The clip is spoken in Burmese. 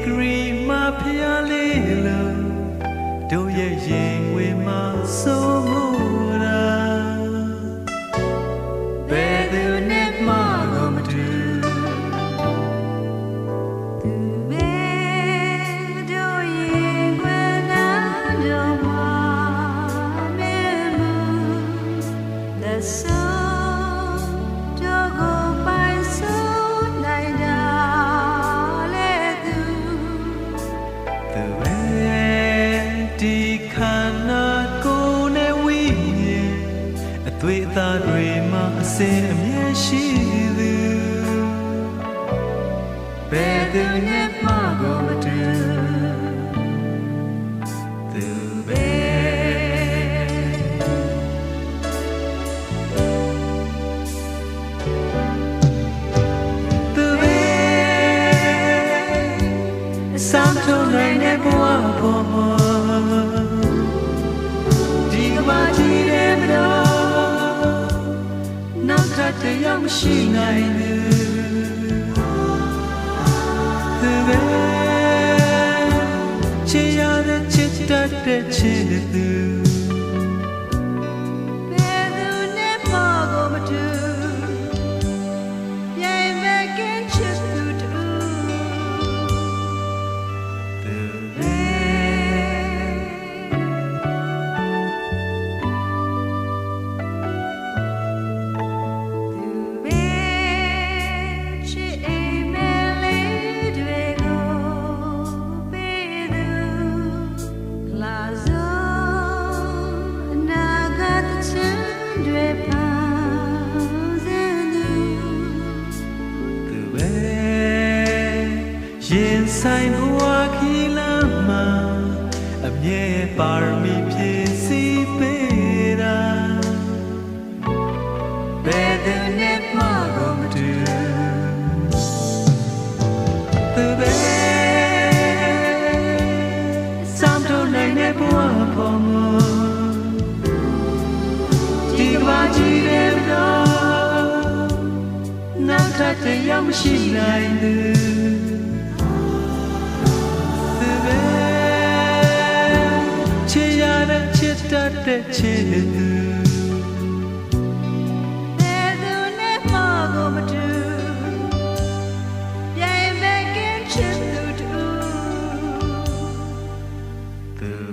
gri ma phia le lo do ye yin we ma so mo ra be the net ma go ma doတွေ့တာတွေမှာအစင်အမြဲရှိသူဘယ်သူနဲ့မှကိုမတူသူပဲသူပဲစမ်းထုံးနိုင်တဲ့ဘဝပေါ်ဒီကမှာကြည့်ရမလို့တရားမရှိနိုင်သူပဲချစ်ရတဲ့ချစ်တတ်တဲ့ချစ်သူဘယ်သူနဲ့မှကိုမတူရိုင်းမဲ့ကင်းချစ်သူတူသူပဲရင်ဆိုင်ဘဝခီလာမှာအမြဲပါရမီဖြည့်စည်းပေးတာဘယ်သူနဲ့မှကိုမတူသူပဲစမ်းထုံးနိုင်တဲ့ဘဝပေါ်မှာဒီကဘာကြီးရဲ့တော့နောက်ထပ်တရားမရှိနိုင်ဘူးတတ်တဲ့ချစ်သူဘယ်သူနဲ့မှကိုမတူပြိုင်မဲ့ကင်းချစ်သူတူ